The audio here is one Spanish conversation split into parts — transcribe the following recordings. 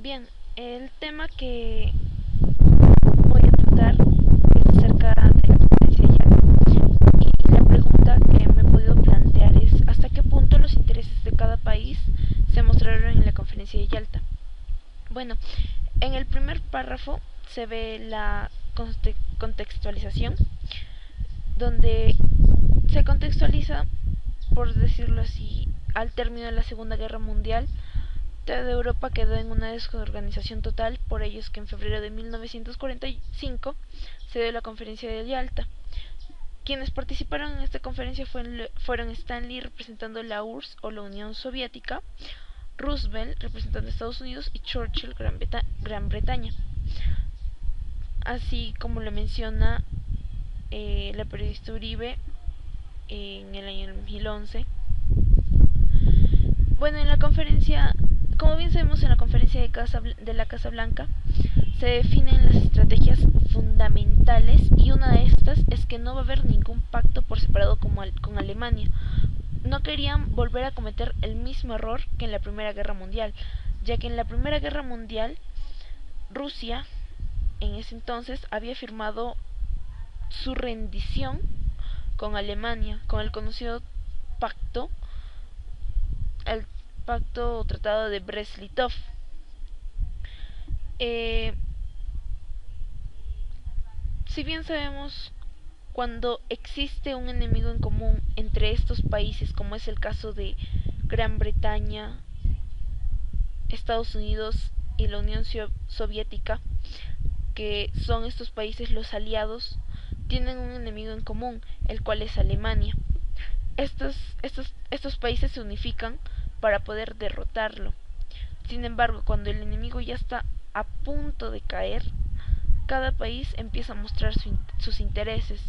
Bien, el tema que voy a tratar es acerca de la conferencia de Yalta. Y la pregunta que me he podido plantear es ¿hasta qué punto los intereses de cada país se mostraron en la conferencia de Yalta? Bueno, en el primer párrafo se ve la contextualización, donde se contextualiza, por decirlo así, al término de la Segunda Guerra Mundial. Toda Europa quedó en una desorganización total, por ello es que en febrero de 1945 se dio la conferencia de Yalta. Quienes participaron en esta conferencia fueron Stanley representando la URSS o la Unión Soviética, Roosevelt representando Estados Unidos y Churchill Gran Bretaña. Así como lo menciona la periodista Uribe en el año 2011. Bueno, en la conferencia, como bien sabemos, en la conferencia de la Casa Blanca se definen las estrategias fundamentales y una de estas es que no va a haber ningún pacto por separado con Alemania. No querían volver a cometer el mismo error que en la Primera Guerra Mundial, ya que en la Primera Guerra Mundial Rusia en ese entonces había firmado su rendición con Alemania, con el conocido pacto, el pacto o tratado de Brest-Litov. Eh, si bien sabemos, cuando existe un enemigo en común entre estos países, como es el caso de Gran Bretaña, Estados Unidos y la Unión Soviética, que son estos países los aliados, tienen un enemigo en común, el cual es Alemania. Estos países se unifican para poder derrotarlo. Sin embargo, cuando el enemigo ya está a punto de caer, cada país empieza a mostrar sus intereses.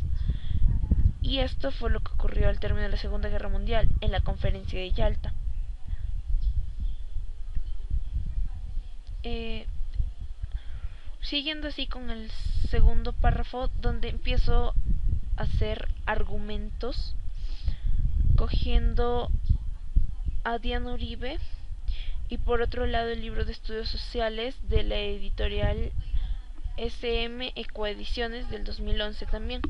Y esto fue lo que ocurrió al término de la Segunda Guerra Mundial, en la conferencia de Yalta. Eh, Siguiendo así con el segundo párrafo, donde empiezo a hacer argumentos, cogiendo a Diana Uribe y por otro lado el libro de estudios sociales de la editorial SM Ecoediciones del 2011 también.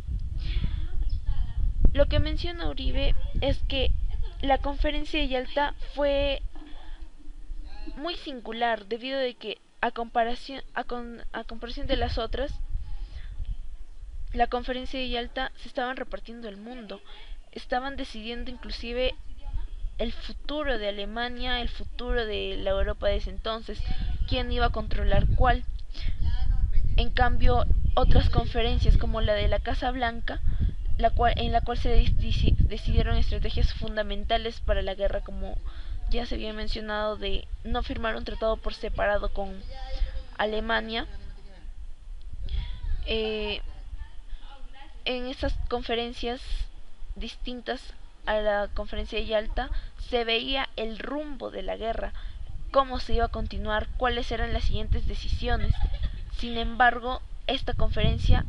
Lo que menciona Uribe es que la conferencia de Yalta fue muy singular debido a que a comparación de las otras, la conferencia de Yalta se estaban repartiendo el mundo, estaban decidiendo inclusive el futuro de Alemania, el futuro de la Europa de ese entonces, quién iba a controlar cuál. En cambio, otras conferencias como la de la Casa Blanca, en la cual se decidieron estrategias fundamentales para la guerra, como ya se había mencionado, de no firmar un tratado por separado con Alemania. Eh, en estas conferencias distintas a la conferencia de Yalta se veía el rumbo de la guerra, cómo se iba a continuar, cuáles eran las siguientes decisiones. Sin embargo, esta conferencia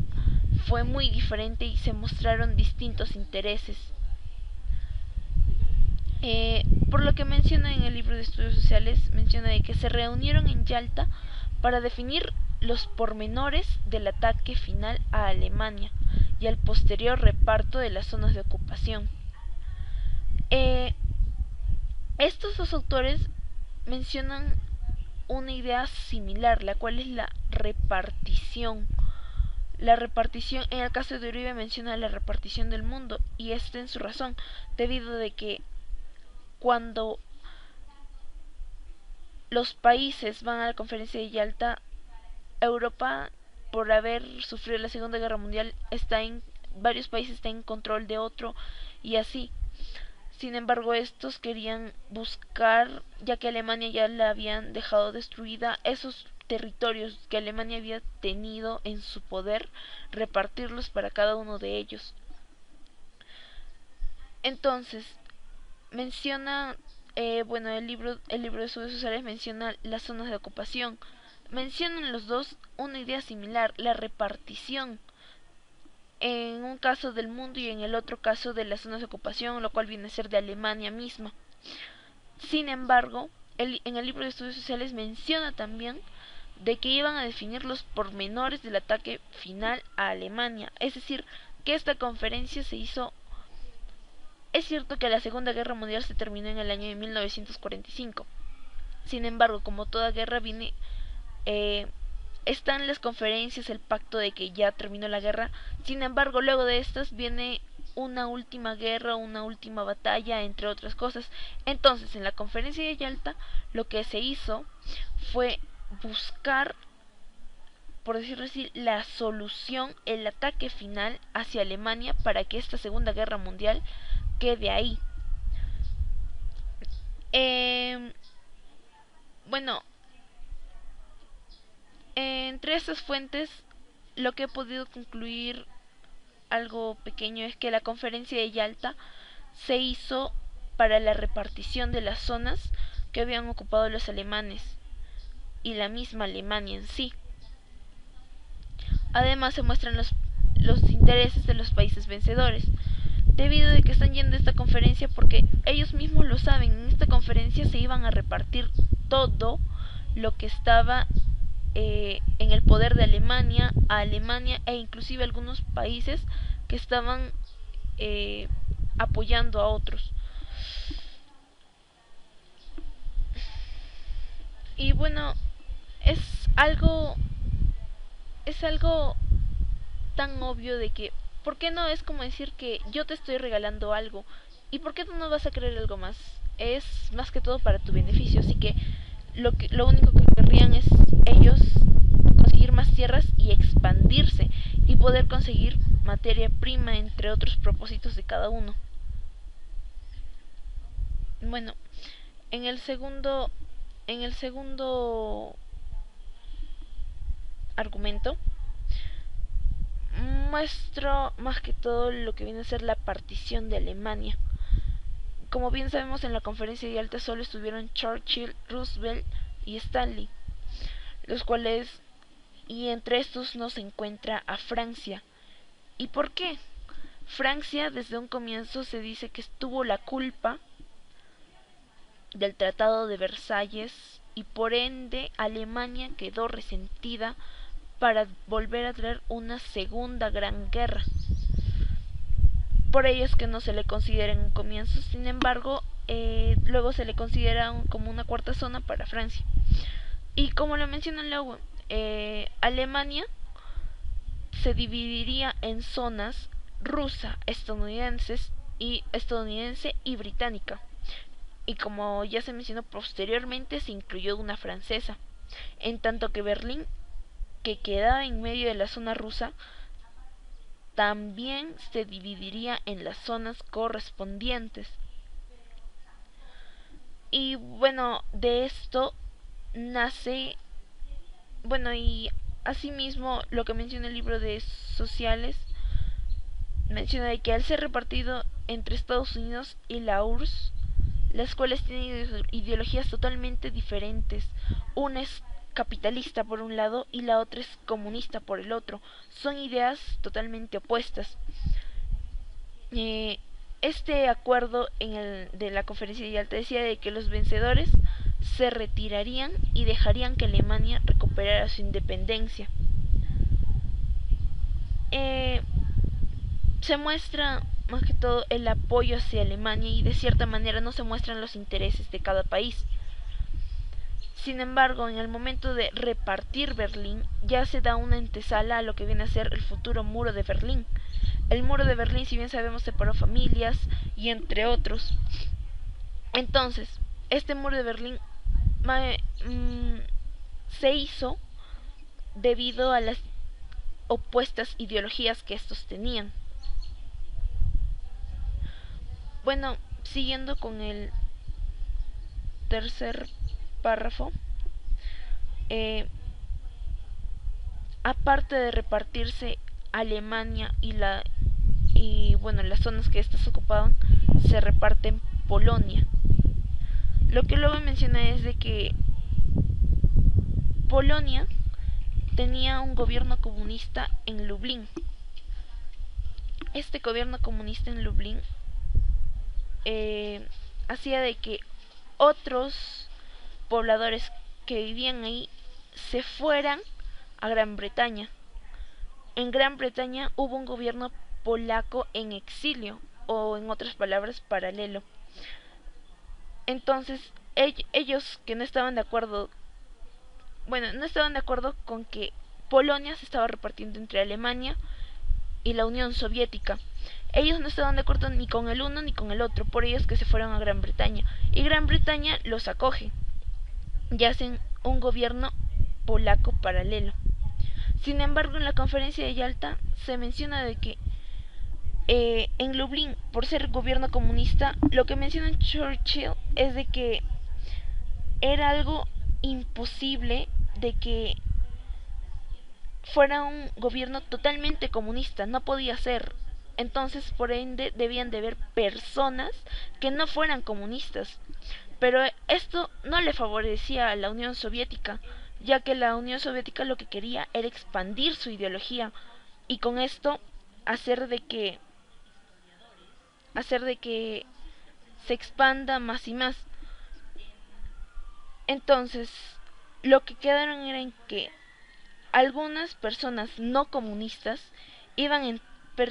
fue muy diferente y se mostraron distintos intereses. Por lo que menciona en el libro de estudios sociales, menciona de que se reunieron en Yalta para definir los pormenores del ataque final a Alemania y al posterior reparto de las zonas de ocupación. Estos dos autores mencionan una idea similar, la cual es la repartición. La repartición, en el caso de Uribe menciona la repartición del mundo, y esto en su razón, debido de que cuando los países van a la conferencia de Yalta, Europa, por haber sufrido la Segunda Guerra Mundial, varios países están en control de otro y así. Sin embargo, estos querían buscar, ya que Alemania ya la habían dejado destruida, esos territorios que Alemania había tenido en su poder, repartirlos para cada uno de ellos. Entonces, menciona, bueno, el libro de estudios sociales menciona las zonas de ocupación. Mencionan los dos una idea similar, la repartición, en un caso del mundo y en el otro caso de las zonas de ocupación, lo cual viene a ser de Alemania misma. Sin embargo, en el libro de estudios sociales menciona también de que iban a definir los pormenores del ataque final a Alemania. Es decir, que esta conferencia se hizo... Es cierto que la Segunda Guerra Mundial se terminó en el año de 1945. Sin embargo, como toda guerra viene... están las conferencias, el pacto de que ya terminó la guerra. Sin embargo, luego de estas viene una última guerra, una última batalla, entre otras cosas. Entonces, en la conferencia de Yalta, lo que se hizo fue buscar, por decirlo así, la solución, el ataque final hacia Alemania para que esta Segunda Guerra Mundial quede ahí. Bueno, entre estas fuentes, lo que he podido concluir algo pequeño es que la conferencia de Yalta se hizo para la repartición de las zonas que habían ocupado los alemanes y la misma Alemania en sí. Además se muestran los intereses de los países vencedores, debido a que están yendo a esta conferencia porque ellos mismos lo saben. En esta conferencia se iban a repartir todo lo que estaba en el poder de Alemania, a Alemania e inclusive algunos países que estaban apoyando a otros. Y bueno, es algo tan obvio de que ¿por qué no? Es como decir que yo te estoy regalando algo y ¿por qué tú no vas a querer algo más? Es más que todo para tu beneficio, así que lo único que querrían es ellos conseguir más tierras y expandirse y poder conseguir materia prima, entre otros propósitos de cada uno. Bueno, en el segundo argumento muestro más que todo lo que viene a ser la partición de Alemania. Como bien sabemos, en la conferencia de Yalta solo estuvieron Churchill, Roosevelt y Stanley, los cuales, y entre estos no se encuentra a Francia. ¿Y por qué? Francia desde un comienzo se dice que tuvo la culpa del Tratado de Versalles y por ende Alemania quedó resentida para volver a traer una segunda gran guerra. Por ello es que no se le considera en un comienzo. Sin embargo, luego se le considera como una cuarta zona para Francia. Y como lo menciona luego, Alemania se dividiría en zonas rusa, estadounidense y británica. Y como ya se mencionó posteriormente, se incluyó una francesa, en tanto que Berlín, que quedaba en medio de la zona rusa, también se dividiría en las zonas correspondientes. Y bueno, de esto nace, bueno, y asimismo lo que menciona el libro de sociales, menciona de que al ser repartido entre Estados Unidos y la URSS, las cuales tienen ideologías totalmente diferentes, una es capitalista por un lado y la otra es comunista por el otro, son ideas totalmente opuestas. Este acuerdo de la conferencia de Yalta decía de que los vencedores se retirarían y dejarían que Alemania recuperara su independencia. Se muestra más que todo el apoyo hacia Alemania y de cierta manera no se muestran los intereses de cada país. Sin embargo, en el momento de repartir Berlín ya se da una antesala a lo que viene a ser el futuro muro de Berlín. El muro de Berlín, si bien sabemos, separó familias y entre otros. Entonces, este muro de Berlín se hizo debido a las opuestas ideologías que estos tenían. Bueno, siguiendo con el tercer párrafo, aparte de repartirse Alemania y bueno, las zonas que éstas ocupaban, se reparten Polonia. Lo que luego menciona es de que Polonia tenía un gobierno comunista en Lublin. Este gobierno comunista en Lublin hacía de que otros pobladores que vivían ahí se fueran a Gran Bretaña. En Gran Bretaña hubo un gobierno polaco en exilio, o en otras palabras, paralelo. Entonces, ellos que no estaban de acuerdo, bueno, no estaban de acuerdo con que Polonia se estaba repartiendo entre Alemania y la Unión Soviética. Ellos no estaban de acuerdo ni con el uno ni con el otro, por ello es que se fueron a Gran Bretaña. Y Gran Bretaña los acoge y hacen un gobierno polaco paralelo. Sin embargo, en la conferencia de Yalta se menciona de que en Lublin, por ser gobierno comunista, lo que menciona Churchill es de que era algo imposible de que fuera un gobierno totalmente comunista, no podía ser. Entonces, por ende, debían de haber personas que no fueran comunistas. Pero esto no le favorecía a la Unión Soviética, ya que la Unión Soviética lo que quería era expandir su ideología y con esto hacer de que se expanda más y más. Entonces, lo que quedaron era en que algunas personas no comunistas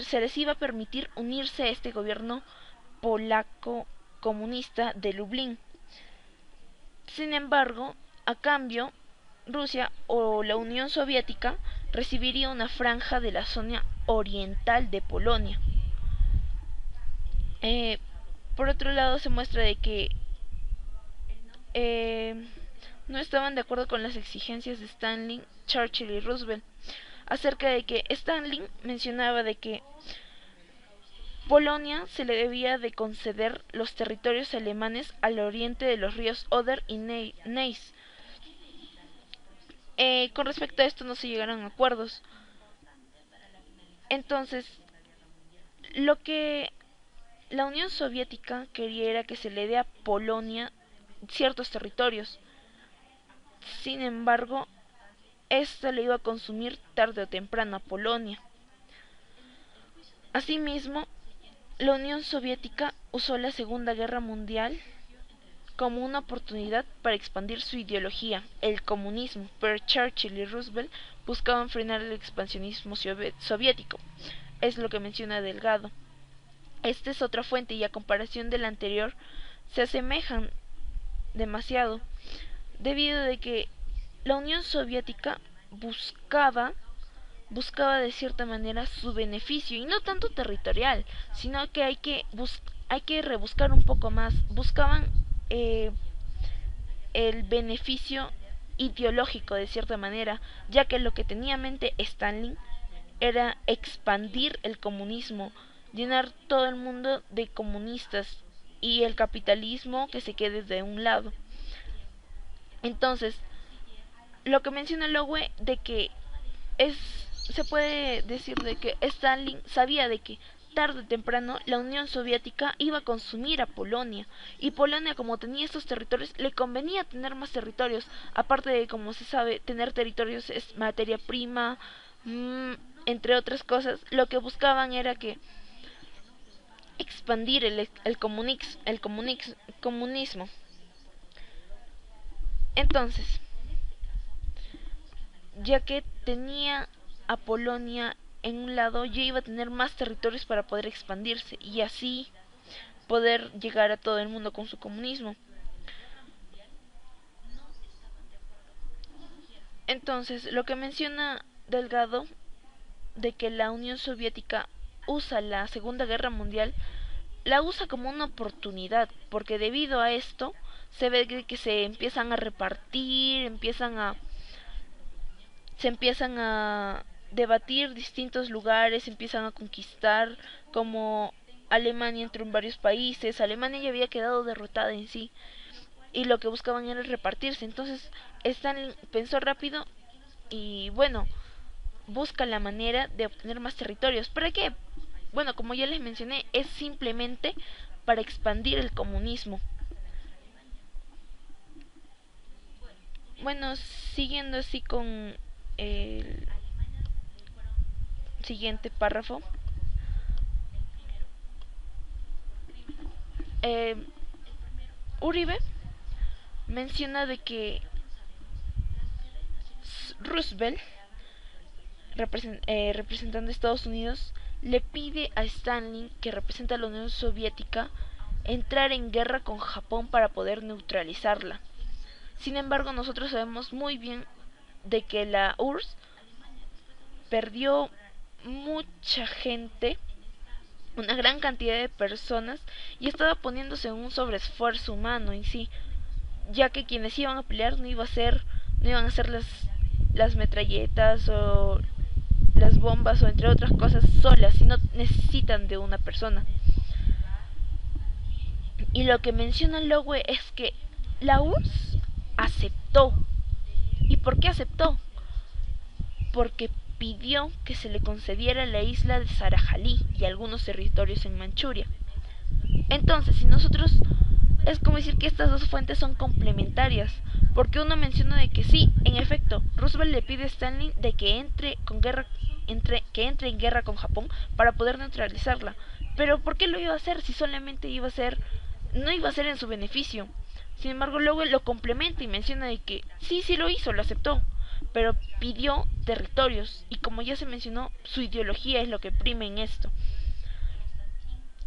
se les iba a permitir unirse a este gobierno polaco comunista de Lublin. Sin embargo, a cambio, Rusia o la Unión Soviética recibiría una franja de la zona oriental de Polonia. Por otro lado, se muestra de que no estaban de acuerdo con las exigencias de Stalin, Churchill y Roosevelt, acerca de que Stalin mencionaba de que Polonia se le debía de conceder los territorios alemanes al oriente de los ríos Oder y Neisse. Con respecto a esto no se llegaron a acuerdos. Entonces, lo que la Unión Soviética quería era que se le dé a Polonia ciertos territorios. Sin embargo, esto le iba a consumir tarde o temprano a Polonia. Asimismo, la Unión Soviética usó la Segunda Guerra Mundial como una oportunidad para expandir su ideología, el comunismo, pero Churchill y Roosevelt buscaban frenar el expansionismo soviético. Es lo que menciona Delgado. Esta es otra fuente y a comparación de la anterior se asemejan demasiado, debido a que la Unión Soviética buscaba de cierta manera su beneficio, y no tanto territorial, sino que hay que rebuscar un poco más. Buscaban el beneficio ideológico de cierta manera, ya que lo que tenía en mente Stalin era expandir el comunismo, llenar todo el mundo de comunistas y el capitalismo que se quede de un lado. Entonces, lo que menciona Lowe de que se puede decir de que Stalin sabía de que tarde o temprano la Unión Soviética iba a consumir a Polonia, y Polonia, como tenía estos territorios, le convenía tener más territorios, aparte de, como se sabe, tener territorios es materia prima, entre otras cosas. Lo que buscaban era que expandir el comunismo. Entonces, ya que tenía a Polonia en un lado, ya iba a tener más territorios para poder expandirse y así poder llegar a todo el mundo con su comunismo. Entonces, lo que menciona Delgado de que la Unión Soviética usa la Segunda Guerra Mundial, la usa como una oportunidad, porque debido a esto se ve que se empiezan a repartir, se empiezan a debatir distintos lugares, se empiezan a conquistar, como Alemania entró en varios países. Alemania ya había quedado derrotada en sí, y lo que buscaban era repartirse. Entonces Stalin pensó rápido y bueno, busca la manera de obtener más territorios. ¿Para qué? Bueno, como ya les mencioné, es simplemente para expandir el comunismo. Bueno, siguiendo así con el siguiente párrafo. Uribe menciona de que Roosevelt, representando a Estados Unidos, le pide a Stalin, que representa a la Unión Soviética, entrar en guerra con Japón para poder neutralizarla. Sin embargo, nosotros sabemos muy bien de que la URSS perdió mucha gente, una gran cantidad de personas, y estaba poniéndose en un sobreesfuerzo humano en sí, ya que quienes iban a pelear no iban a ser las metralletas o las bombas o entre otras cosas solas, sino necesitan de una persona. Y lo que menciona Lowe es que la URSS aceptó. ¿Y por qué aceptó? Porque pidió que se le concediera la isla de Sarajalí y algunos territorios en Manchuria. Entonces, si nosotros, es como decir que estas dos fuentes son complementarias, porque uno menciona de que sí, en efecto, Roosevelt le pide a Stalin de que entre en guerra con Japón para poder neutralizarla. Pero ¿por qué lo iba a hacer si solamente no iba a ser en su beneficio? Sin embargo, luego lo complementa y menciona de que sí, sí lo hizo, lo aceptó, pero pidió territorios, y como ya se mencionó, su ideología es lo que prime en esto.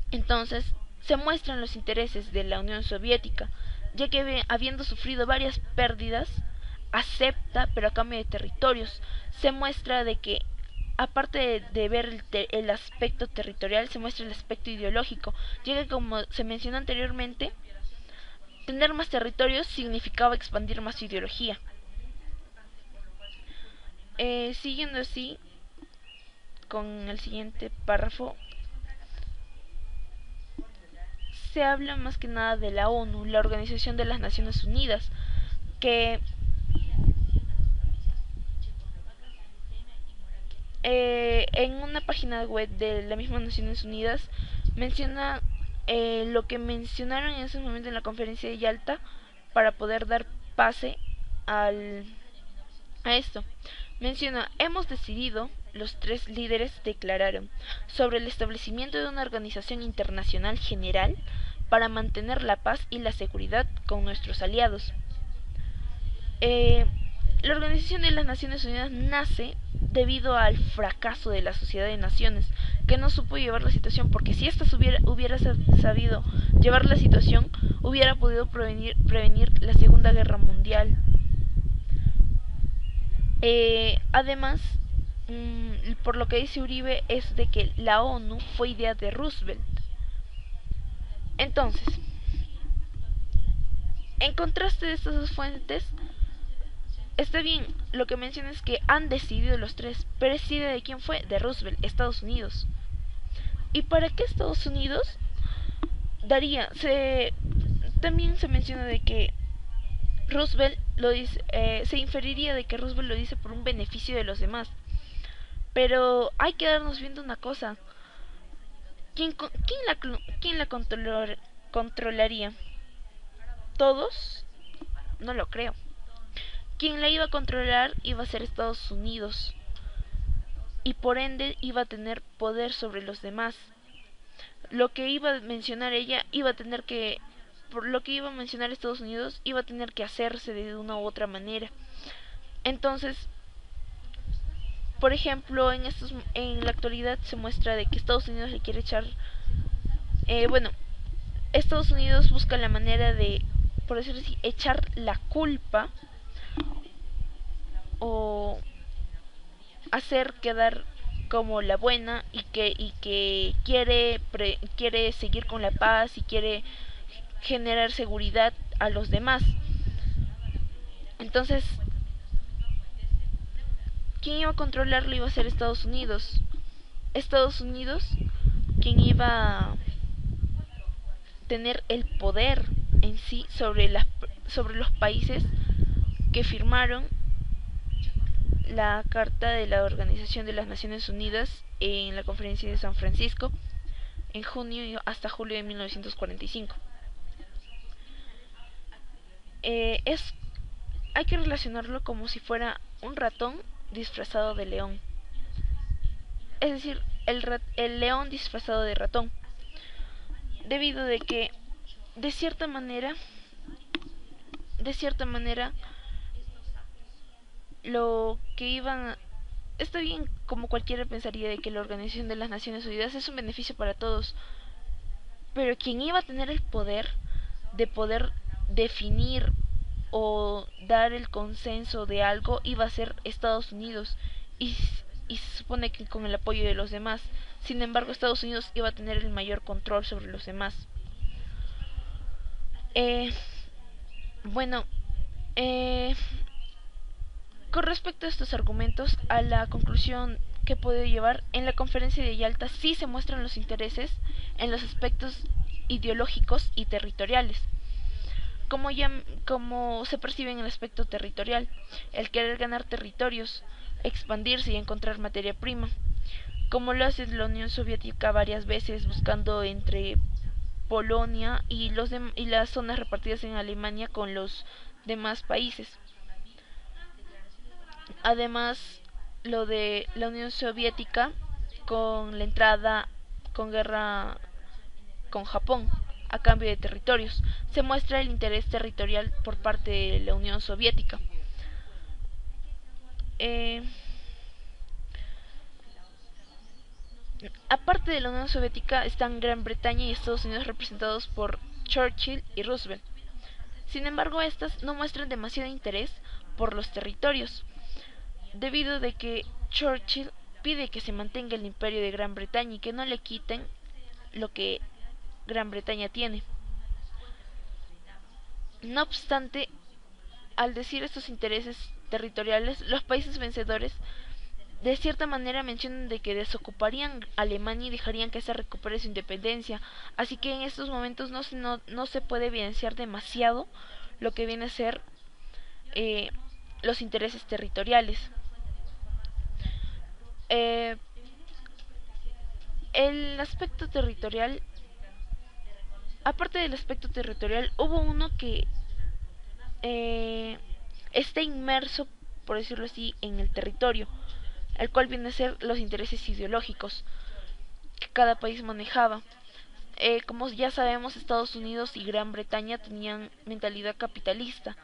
Entonces, se muestran los intereses de la Unión Soviética, ya que habiendo sufrido varias pérdidas, acepta, pero a cambio de territorios. Se muestra de que, aparte de ver el aspecto territorial, se muestra el aspecto ideológico, ya que, como se mencionó anteriormente, tener más territorios significaba expandir más su ideología. Siguiendo así con el siguiente párrafo, se habla más que nada de la ONU, la Organización de las Naciones Unidas, que en una página web de la misma Naciones Unidas menciona lo que mencionaron en ese momento en la conferencia de Yalta para poder dar pase a esto. Menciona: hemos decidido, los tres líderes declararon, sobre el establecimiento de una organización internacional general para mantener la paz y la seguridad con nuestros aliados. La Organización de las Naciones Unidas nace debido al fracaso de la Sociedad de Naciones, que no supo llevar la situación, porque si ésta hubiera sabido llevar la situación, hubiera podido prevenir la Segunda Guerra Mundial. Además, por lo que dice Uribe, es de que la ONU fue idea de Roosevelt. Entonces, en contraste de estas dos fuentes, está bien, lo que menciona es que han decidido los tres, pero es idea de quién fue, de Roosevelt, Estados Unidos. ¿Y para qué Estados Unidos daría? También se menciona de que Roosevelt lo dice, se inferiría de que Roosevelt lo dice por un beneficio de los demás. Pero hay que darnos viendo una cosa. ¿Quién la controlaría? ¿Todos? No lo creo. Quien la iba a controlar iba a ser Estados Unidos, y por ende iba a tener poder sobre los demás. Lo que iba a mencionar ella iba a tener que, por lo que iba a mencionar Estados Unidos, iba a tener que hacerse de una u otra manera. Entonces, por ejemplo, en la actualidad se muestra de que Estados Unidos le quiere echar, Estados Unidos busca la manera de, por decirlo así, echar la culpa o hacer quedar como la buena, y que quiere seguir con la paz y quiere generar seguridad a los demás. Entonces, ¿quién iba a controlarlo? Iba a ser Estados Unidos. Estados Unidos, quien iba a tener el poder en sí sobre los países que firmaron la Carta de la Organización de las Naciones Unidas en la Conferencia de San Francisco en junio hasta julio de 1945. Hay que relacionarlo como si fuera un ratón disfrazado de león. Es decir, el león disfrazado de ratón. Debido de que, de cierta manera, de cierta manera, lo que iban... Está bien, como cualquiera pensaría, de que la Organización de las Naciones Unidas es un beneficio para todos, pero quien iba a tener el poder de poder definir o dar el consenso de algo iba a ser Estados Unidos, y, y se supone que con el apoyo de los demás. Sin embargo, Estados Unidos iba a tener el mayor control sobre los demás. Eh, bueno, eh, con respecto a estos argumentos, a la conclusión que puede llevar, en la conferencia de Yalta sí se muestran los intereses en los aspectos ideológicos y territoriales, como se percibe en el aspecto territorial, el querer ganar territorios, expandirse y encontrar materia prima, como lo hace la Unión Soviética varias veces buscando entre Polonia y las zonas repartidas en Alemania con los demás países. Además, lo de la Unión Soviética con la entrada con guerra con Japón a cambio de territorios, se muestra el interés territorial por parte de la Unión Soviética. Aparte de la Unión Soviética están Gran Bretaña y Estados Unidos, representados por Churchill y Roosevelt. Sin embargo, estas no muestran demasiado interés por los territorios, debido de que Churchill pide que se mantenga el imperio de Gran Bretaña y que no le quiten lo que Gran Bretaña tiene. No obstante, al decir estos intereses territoriales, los países vencedores de cierta manera mencionan de que desocuparían Alemania y dejarían que ésta recupere su independencia, así que en estos momentos no se puede evidenciar demasiado lo que viene a ser los intereses territoriales. El aspecto territorial, aparte del aspecto territorial, hubo uno que está inmerso, por decirlo así, en el territorio, el cual viene a ser los intereses ideológicos que cada país manejaba. Como ya sabemos, Estados Unidos y Gran Bretaña tenían mentalidad capitalista.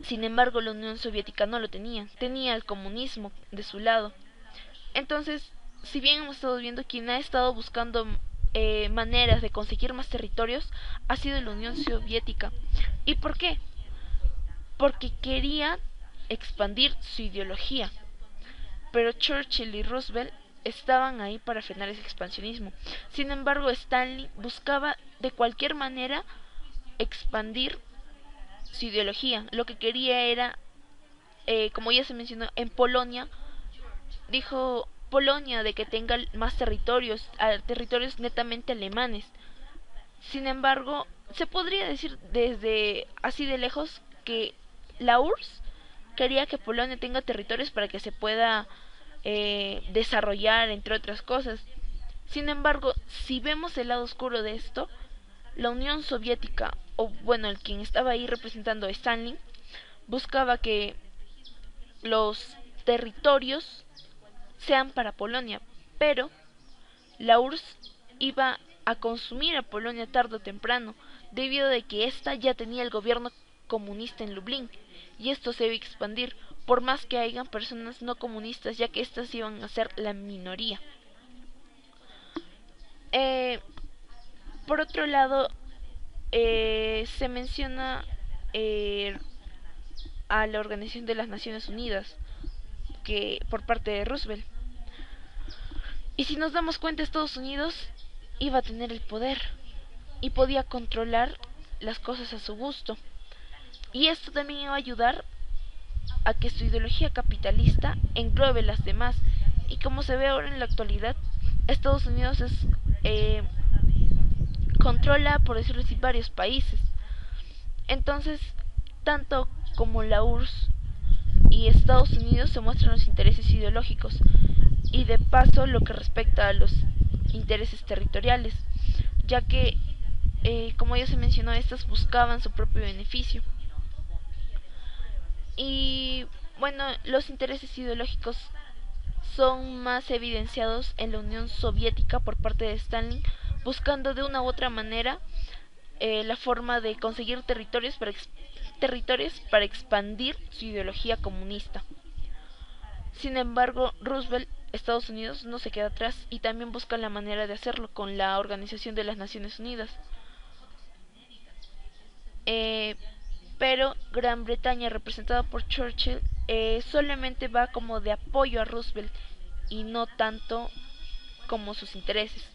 Sin embargo, la Unión Soviética no lo tenía el comunismo de su lado. Entonces, si bien hemos estado viendo, quien ha estado buscando maneras de conseguir más territorios ha sido la Unión Soviética. ¿Y por qué? Porque quería expandir su ideología, pero Churchill y Roosevelt estaban ahí para frenar ese expansionismo. Sin embargo, Stalin buscaba de cualquier manera expandir su ideología. Lo que quería era, como ya se mencionó, en Polonia, dijo Polonia de que tenga más territorios, territorios netamente alemanes. Sin embargo, se podría decir desde así de lejos que la URSS quería que Polonia tenga territorios para que se pueda desarrollar, entre otras cosas. Sin embargo, si vemos el lado oscuro de esto, la Unión Soviética, o bueno, el quien estaba ahí representando a Stalin, buscaba que los territorios sean para Polonia, pero la URSS iba a consumir a Polonia tarde o temprano, debido a que ésta ya tenía el gobierno comunista en Lublin, y esto se iba a expandir, por más que hayan personas no comunistas, ya que estas iban a ser la minoría. Por otro lado, se menciona a la Organización de las Naciones Unidas, que por parte de Roosevelt. Y si nos damos cuenta, Estados Unidos iba a tener el poder y podía controlar las cosas a su gusto. Y esto también iba a ayudar a que su ideología capitalista englobe las demás. Y como se ve ahora en la actualidad, Estados Unidos controla, por decirlo así, varios países. Entonces, tanto como la URSS y Estados Unidos se muestran los intereses ideológicos, y de paso lo que respecta a los intereses territoriales, ya que, como ya se mencionó, estas buscaban su propio beneficio. Y bueno, los intereses ideológicos son más evidenciados en la Unión Soviética por parte de Stalin, buscando de una u otra manera la forma de conseguir territorios para expandir su ideología comunista. Sin embargo, Roosevelt, Estados Unidos, no se queda atrás y también busca la manera de hacerlo con la Organización de las Naciones Unidas. Eh, pero Gran Bretaña, representada por Churchill, solamente va como de apoyo a Roosevelt y no tanto como sus intereses.